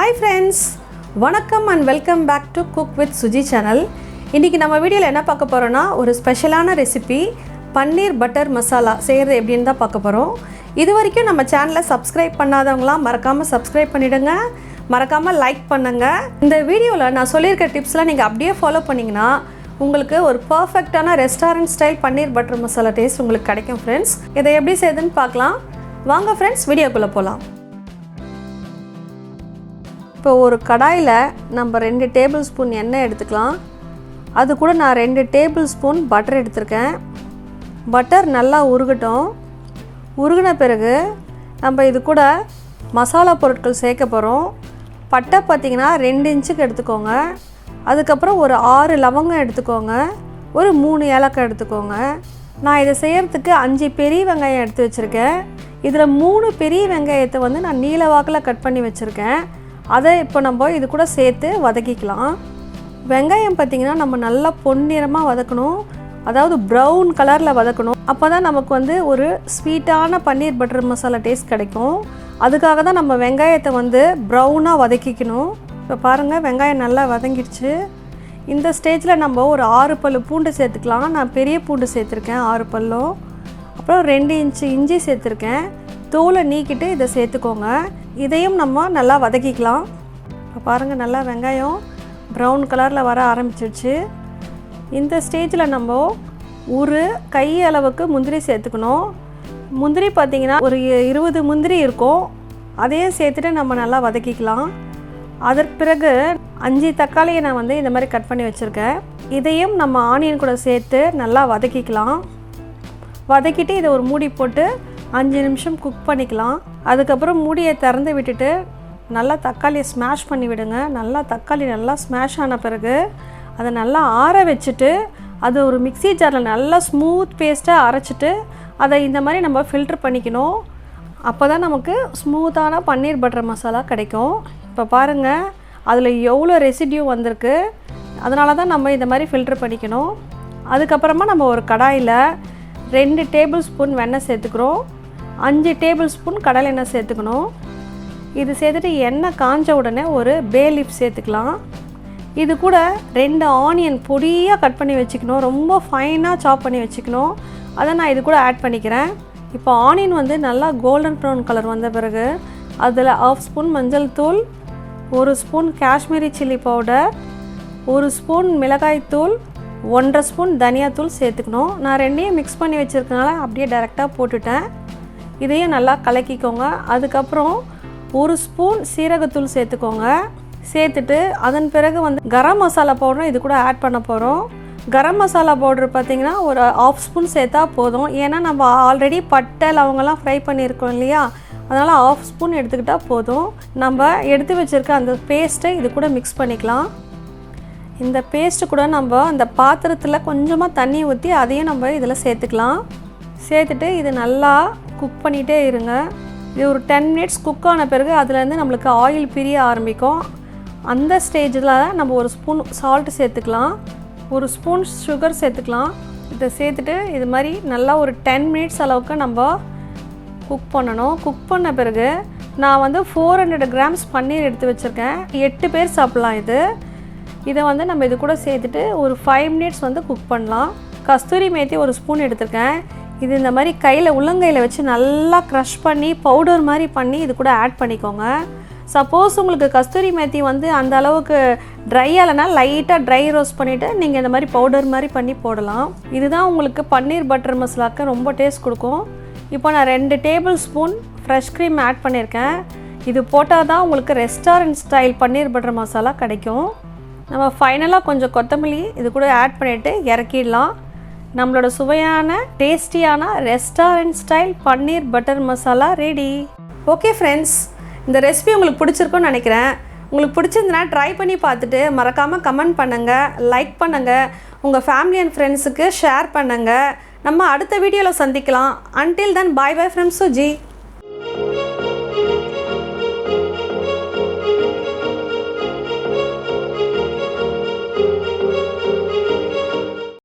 Hi friends, வணக்கம் and welcome back to Cook with Suji channel. இன்னைக்கு நம்ம வீடியோல என்ன பார்க்க போறோம்னா ஒரு ஸ்பெஷலான ரெசிபி பன்னீர் பட்டர் மசாலா செய்யறது எப்படின்னு தான் பார்க்க போறோம். இதுவரைக்கும் நம்ம சேனலை சப்ஸ்கிரைப் பண்ணாதவங்கலாம் மறக்காம சப்ஸ்கிரைப் பண்ணிடுங்க. மறக்காம லைக் பண்ணுங்க. இந்த வீடியோல நான் சொல்லியிருக்க டிப்ஸ்லாம் நீங்க அப்படியே ஃபாலோ பண்ணீங்கனா உங்களுக்கு ஒரு பெர்ஃபெக்ட்டான restaurant style paneer butter masala taste உங்களுக்கு கிடைக்கும் फ्रेंड्स. இதை எப்படி செய்யதுன்னு பார்க்கலாம். வாங்க फ्रेंड्स வீடியோக்குள்ள போலாம். இப்போ ஒரு கடாயில் நம்ம 2 டேபிள் ஸ்பூன் எண்ணெய் எடுத்துக்கலாம். அது கூட நான் 2 டேபிள் ஸ்பூன் பட்டர் எடுத்திருக்கேன். பட்டர் நல்லா உருகட்டும். உருகின பிறகு நம்ம இது கூட மசாலா பொருட்கள் சேர்க்க போகிறோம். பட்டை பார்த்திங்கன்னா 2 இன்ச்சுக்கு எடுத்துக்கோங்க. அதுக்கப்புறம் ஒரு 6 லவங்கம் எடுத்துக்கோங்க. ஒரு 3 ஏலக்காய் எடுத்துக்கோங்க. நான் இதை செய்கிறதுக்கு 5 பெரிய வெங்காயம் எடுத்து வச்சுருக்கேன். இதில் 3 பெரிய வெங்காயத்தை வந்து நான் நீல வாக்கில் கட் பண்ணி வச்சுருக்கேன். அதை இப்போ நம்ம இது கூட சேர்த்து வதக்கிக்கலாம். வெங்காயம் பார்த்திங்கன்னா நம்ம நல்லா பொன்னிறமாக வதக்கணும். அதாவது ப்ரௌன் கலரில் வதக்கணும். அப்போ தான் நமக்கு வந்து ஒரு ஸ்வீட்டான பன்னீர் பட்டர் மசாலா டேஸ்ட் கிடைக்கும். அதுக்காக தான் நம்ம வெங்காயத்தை வந்து ப்ரௌனாக வதக்கிக்கணும். இப்போ பாருங்கள் வெங்காயம் நல்லா வதங்கிடுச்சு. இந்த ஸ்டேஜில் நம்ம ஒரு 6 பல்லு பூண்டு சேர்த்துக்கலாம். நான் பெரிய பூண்டு சேர்த்துருக்கேன் 6 பல்லும். அப்புறம் 2 இன்ச்சு இஞ்சி சேர்த்துருக்கேன். தோலை நீக்கிட்டு இதை சேர்த்துக்கோங்க. இதையும் நம்ம நல்லா வதக்கிக்கலாம். இப்போ பாருங்கள் நல்லா வெங்காயம் ப்ரௌன் கலரில் வர ஆரம்பிச்சிடுச்சு. இந்த ஸ்டேஜில் நம்ம ஒரு கை அளவுக்கு முந்திரி சேர்த்துக்கணும். முந்திரி பார்த்திங்கன்னா ஒரு 20 முந்திரி இருக்கும். அதையும் சேர்த்துட்டு நம்ம நல்லா வதக்கிக்கலாம். அதற்கு பிறகு 5 தக்காளியை நான் வந்து இந்த மாதிரி கட் பண்ணி வச்சுருக்கேன். இதையும் நம்ம ஆனியன் கூட சேர்த்து நல்லா வதக்கிக்கலாம். வதக்கிட்டு இதை ஒரு மூடி போட்டு 5 நிமிஷம் குக் பண்ணிக்கலாம். அதுக்கப்புறம் மூடியை திறந்து விட்டுட்டு நல்லா தக்காளியை ஸ்மாஷ் பண்ணி விடுங்க. நல்லா தக்காளி நல்லா ஸ்மாஷ் ஆன பிறகு அதை நல்லா ஆற வச்சுட்டு அது ஒரு மிக்ஸி ஜாரில் நல்லா ஸ்மூத் பேஸ்ட்டாக அரைச்சிட்டு அதை இந்த மாதிரி நம்ம ஃபில்ட்ரு பண்ணிக்கணும். அப்போ தான் நமக்கு ஸ்மூத்தான பன்னீர் பட்டர் மசாலா கிடைக்கும். இப்போ பாருங்கள் அதில் எவ்வளோ ரெசிடியூ வந்திருக்கு. அதனால தான் நம்ம இந்த மாதிரி ஃபில்ட்ரு பண்ணிக்கணும். அதுக்கப்புறமா நம்ம ஒரு கடாயில் 2 டேபிள் ஸ்பூன் வெண்ணெய் சேர்த்துக்கிறோம். 5 டேபிள் ஸ்பூன் கடலை எண்ணெய் சேர்த்துக்கணும். இது சேர்த்துட்டு எண்ணெய் காஞ்ச உடனே ஒரு பே லீஃப் சேர்த்துக்கலாம். இது கூட 2 ஆனியன் பொடியாக கட் பண்ணி வச்சுக்கணும். ரொம்ப ஃபைனாக சாப் பண்ணி வச்சுக்கணும். அதை நான் இது கூட ஆட் பண்ணிக்கிறேன். இப்போ ஆனியன் வந்து நல்லா கோல்டன் ப்ரௌன் கலர் வந்த பிறகு அதில் 1/2 ஸ்பூன் மஞ்சள் தூள், 1 spoon Kashmiri chilli powder, 1 spoon மிளகாய் தூள், 1/2 ஸ்பூன் தனியாத்தூள் சேர்த்துக்கணும். நான் 2ஐயும் மிக்ஸ் பண்ணி வச்சுருக்கனால அப்படியே டைரெக்டாக போட்டுட்டேன். இதையும் நல்லா கலக்கிக்கோங்க. அதுக்கப்புறம் 1 ஸ்பூன் சீரகத்தூள் சேர்த்துக்கோங்க. சேர்த்துட்டு அதன் பிறகு வந்து கரம் மசாலா பவுடரும் இது கூட ஆட் பண்ண போகிறோம். கரம் மசாலா பவுடர் பார்த்திங்கன்னா ஒரு 1/2 ஸ்பூன் சேர்த்தா போதும். ஏன்னா நம்ம ஆல்ரெடி பட்டை லவங்கெல்லாம் ஃப்ரை பண்ணியிருக்கோம் இல்லையா, அதனால் 1/2 ஸ்பூன் எடுத்துக்கிட்டால் போதும். நம்ம எடுத்து வச்சுருக்க அந்த பேஸ்ட்டை இது கூட மிக்ஸ் பண்ணிக்கலாம். இந்த பேஸ்ட்டு கூட நம்ம அந்த பாத்திரத்தில் கொஞ்சமாக தண்ணி ஊற்றி அதையும் நம்ம இதில் சேர்த்துக்கலாம். சேர்த்துட்டு இது நல்லா குக் பண்ணிகிட்டே இருங்க. இது ஒரு 10 மினிட்ஸ் குக் ஆன பிறகு அதுலேருந்து நம்மளுக்கு ஆயில் பிரிய ஆரம்பிக்கும். அந்த ஸ்டேஜில் நம்ம 1 ஸ்பூன் சால்ட்டு சேர்த்துக்கலாம். 1 ஸ்பூன் சுகர் சேர்த்துக்கலாம். இதை சேர்த்துட்டு இது மாதிரி நல்லா ஒரு 10 மினிட்ஸ் அளவுக்கு நம்ம குக் பண்ணணும். குக் பண்ண பிறகு நான் வந்து 400 கிராம்ஸ் பன்னீர் எடுத்து வச்சுருக்கேன். 8 பேர் சாப்பிட்லாம் இது. இதை வந்து நம்ம இது கூட சேர்த்துட்டு ஒரு 5 மினிட்ஸ் வந்து குக் பண்ணலாம். கஸ்தூரி மேத்தி 1 ஸ்பூன் எடுத்திருக்கேன். இது இந்த மாதிரி கையில் உள்ளங்கையில் வச்சு நல்லா க்ரஷ் பண்ணி பவுடர் மாதிரி பண்ணி இது கூட ஆட் பண்ணிக்கோங்க. சப்போஸ் உங்களுக்கு கஸ்தூரி மேத்தி வந்து அந்த அளவுக்கு ட்ரை ஆகலைன்னா லைட்டாக ட்ரை ரோஸ்ட் பண்ணிவிட்டு நீங்கள் இந்த மாதிரி பவுடர் மாதிரி பண்ணி போடலாம். இதுதான் உங்களுக்கு பன்னீர் பட்டர் மசாலாவுக்கு ரொம்ப டேஸ்ட் கொடுக்கும். இப்போ நான் 2 tablespoon fresh cream add பண்ணியிருக்கேன். இது போட்டால் தான் உங்களுக்கு restaurant style paneer butter masala கிடைக்கும். நம்ம ஃபைனலாக கொஞ்சம் கொத்தமல்லி இது கூட ஆட் பண்ணிவிட்டு இறக்கிடலாம். நம்மளோட சுவையான டேஸ்டியான restaurant style paneer butter masala ready. Okay friends, இந்த ரெசிபி உங்களுக்கு பிடிச்சிருக்குன்னு நினைக்கிறேன். உங்களுக்கு பிடிச்சிருந்துன்னா ட்ரை பண்ணி பார்த்துட்டு மறக்காமல் கமெண்ட் பண்ணுங்கள், லைக் பண்ணுங்கள், உங்கள் ஃபேமிலி அண்ட் ஃப்ரெண்ட்ஸுக்கு ஷேர் பண்ணுங்கள். நம்ம அடுத்த வீடியோவில் சந்திக்கலாம். Until then bye bye from Suji.